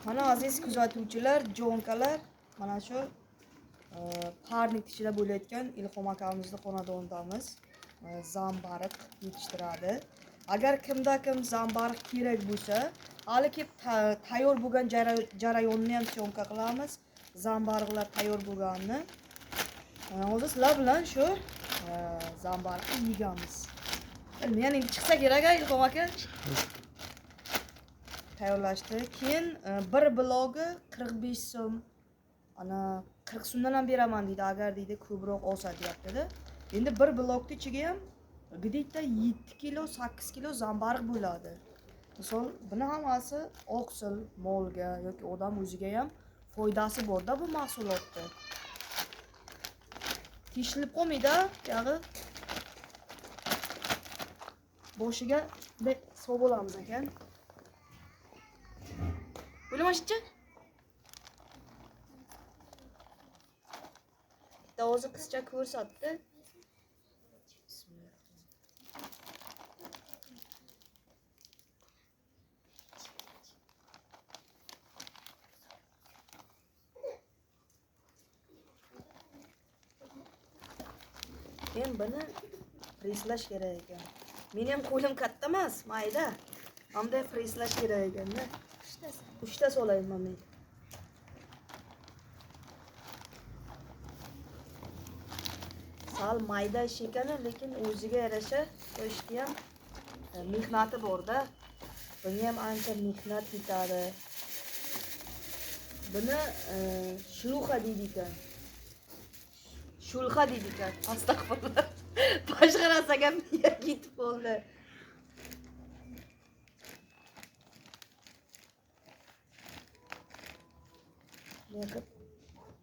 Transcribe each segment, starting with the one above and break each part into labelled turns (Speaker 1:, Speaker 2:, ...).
Speaker 1: Mana aziz kuzatuvchilar, jonkalar, mana shu parnik ichida bo'layotgan Ilhom akamizni xonadonidamiz. Zambariq yetishtiradi. Agar kimda kim zambariq kerak bo'lsa, hali kelib tayyor bo'lgan jarayonni ham syomka qilamiz. Zambariqlar tayyor bo'lganini hozir sizlar bilan shu zambariqni yeyamiz. Yana endi chiqsa kerak, Ilhom aka. Tayyorlashdi. Keyin bir blogi 45 so'm. Ana 40 so'mdan ham beraman deydi, agar deydi ko'proq olsa deyapti-da. Endi bir blokni ichiga ham где-то 7 kilo, 8 kilo zambariq bo'ladi. Misol, buni hammasi oqsil, molga yoki odam o'ziga ham foydasi bor-da bu mahsulotda. Tishilib qolmaydi, yog'i boshiga bunday solib olamiz ekan. O'ylamashchi? O'zi qizcha ko'rsatdi. Men buni freslash kerak ekan. Mening ham qo'lim katta emas, mayda. Hamda freslash kerak ekan-da. 3 ta solayman men. Sal mayda ish ekani, lekin o'ziga yarasha qo'shishga ham mehnati bor-da. Bunga ham ancha mehnat ketadi. Buni shulxa deydi ekan. Shulxa deydi ekan. Astag'firullah. Boshqa narsaga miya ketib qoldi.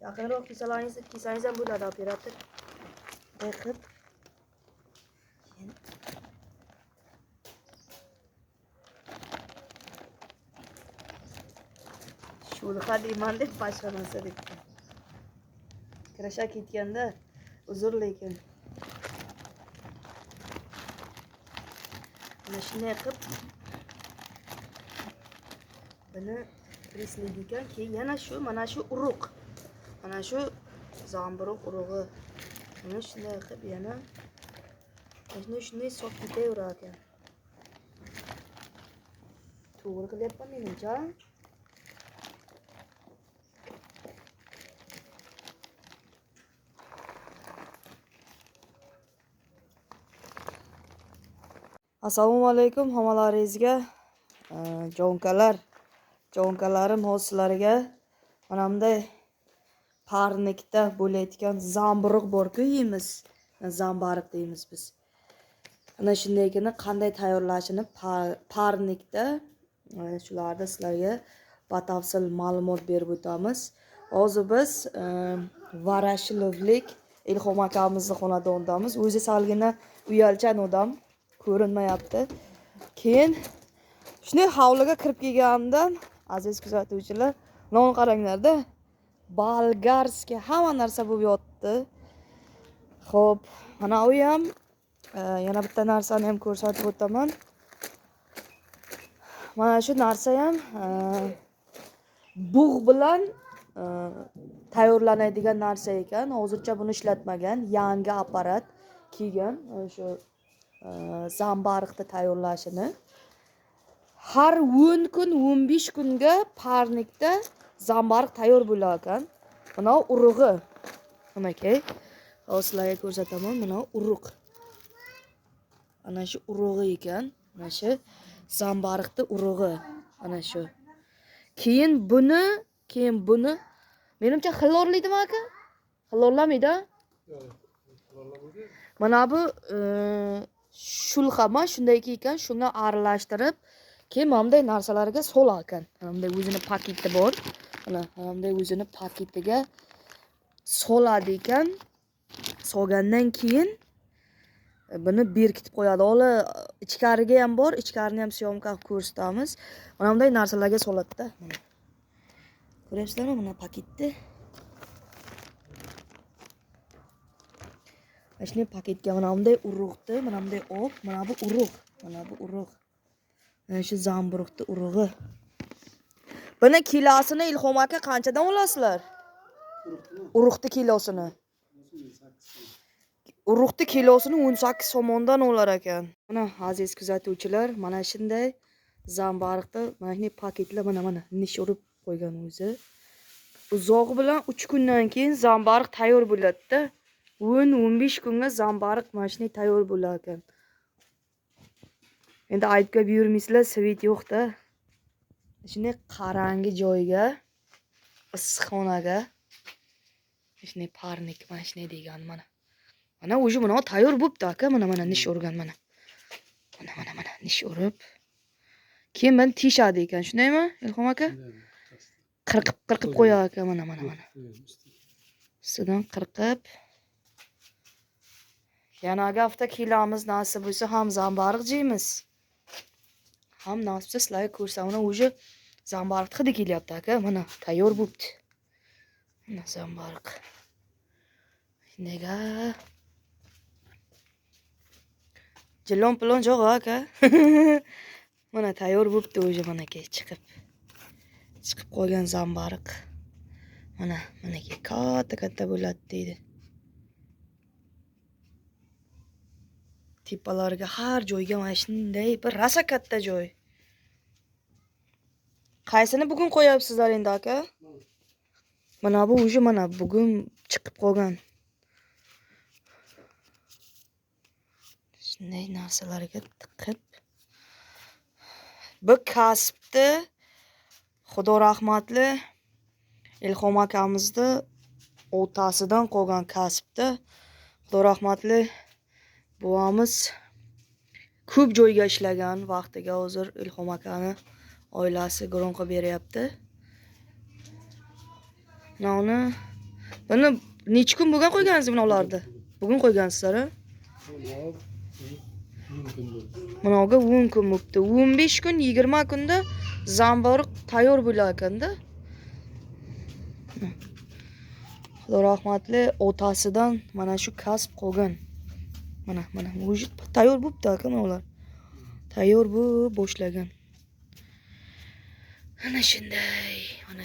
Speaker 1: Yaqinroq kelsangiz ham bo'ladi, operator. Qilib. Shulxa deyman deb boshqa narsa debdi. Kirasha ketganda uzr lekin. Mana shunday qilib buni preslaydi ekan. Keyin yana shu, mana shu urug'. Mana shu zamburug' urug'i. Mana shunday qilib yana shunday solib ketaverar ekan. To'g'ri qilyapman menimcha. Assalomu alaykum hammalaringizga. Jonkalarim hozirlariga mana bunday parnikda bo'layotgan zamburug' bor-ku yeymiz. Zambariq deymiz biz. Ana shundaygina qanday tayyorlashini parnikda shularda sizlarga batafsil ma'lumot berib o'tamiz. Hozir biz Varashilovlik Ilhom akamizni xonadonidamiz. O'zi salgina uyalchan odam, ko'rinmayapti. Keyin shunday hovliga kirib kelganimdan aziz kuzatuvchilar, non qaranglarda, bolgarskiy hamma narsa bo'lib yotdi. Xo'p, mana u ham yana bitta narsani ham ko'rsatib o'taman. Mana shu narsa ham bug' bilan tayyorlanadigan narsa ekan. Hozircha buni ishlatmagan, yangi apparat kelgan shu zambariqni tayyorlashini. Har 10 kun, 15 kunga parnikda zambariq tayyor bo'lar ekan. Mana urug'i. Nimaga? Hozirlarga ko'rsataman, mana urug'. Ana shu urug'i ekan. Mana shu zambariqni urug'i. Ana shu. Keyin buni menimcha xlorlaydimi aka? Xlorlamaydi? Mana bu shulxa ma shundayki ekan, shuni aralashtirib, keyin bunday narsalarga solar ekan. Bunday o'zini paketi bor. Mana bunday o'zini paketiga soladi ekan. Solgandan keyin buni berkitib qo'yadi. Ola ichkariga ham bor, ichkarini ham syomka qilib ko'rsatamiz. Mana bunday narsalarga soladi-da. Ko'ryapsizlarmi mana paketni? Mana paketga mana bunday urug'ni, mana bunday olib, mana bu urug', mana bu urug'. Mana shu zamburug'ni urug'i. Buni kilosini Ilhom aka qanchadan olasizlar? Urug'ni kilosini. Urug'ni kilosini 18 so'mondan olar ekan. Mana aziz kuzatuvchilar, mana shunday zambariqda mana shunday paketlar mana nish urib qo'ygan o'zi. Uzog'i bilan 3 kundan keyin zambariq tayyor bo'ladi-da. 10-15 kunga zambariq mana shunday tayyor bo'lar ekan. Endi aytib yurmaysizlar, svet yo'q-da. Shunday qarangi joyga, issiqxonaga shunday parnik mana shunday degan mana. Mana o'zi buni tayyor bo'pti aka, mana nish urgan mana. Mana nish urib. Keyin buni tishadi ekan, shundaymi, Ilhom aka? Qirqib qo'yar ekan mana. Ustidan qirqib. Yanaga hafta kelamiz, nasib bo'lsa ham zambariq yeymiz. Ham nasib bo'lsa sizlarga ko'rsataman, o'zi zambariq hidi kelyapti aka, mana tayyor bo'pti. Mana zambariq. Nega? Jilon-pilon yo'q aka. Mana tayyor bo'pti o'zi mana chiqib qolgan zambariq. Mana katta bo'ladi deydi. Tepalarga har joyga mana shunday bir rasa katta joy. Qaysini bugun qo'yapsizlar endi aka? Mana bu o'zi mana bugun chiqib qolgan. Shunday narsalarga tiqib. Bu kasbni Xudo rahmatli Ilhom akamizni otasidan qolgan kasbda. Xudo rahmatli buvamiz ko'p joyga ishlagan vaqtiga hozir Ilhom akani oilasi g'urun qilib beryapti. Buni necha kun bo'lgan qo'yganingiz buni ularda? Bugun qo'ygansizlar-a? Bunaga 10 kun bo'libdi. 15 kun, 20 kunda zamboriq tayyor bo'lar ekanda. Xudo rahmatli otasidan mana shu kasb qolgan. Mana o'zi tayyor bo'libdi aka, mana ular. Tayyor bo'lib boshlagan. Mana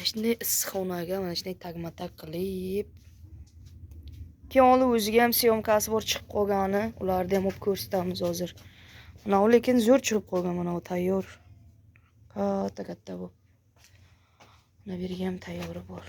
Speaker 1: shunday issiqxonaga mana shunday tagma-tag qilib. Keyin o'ziga ham syomkasi bor chiqib qolgani, ularni ham olib ko'rsatamiz hozir. Mana lekin zo'r chirib qolgan, mana u tayyor. Katta bu. Mana berga ham tayyori bor.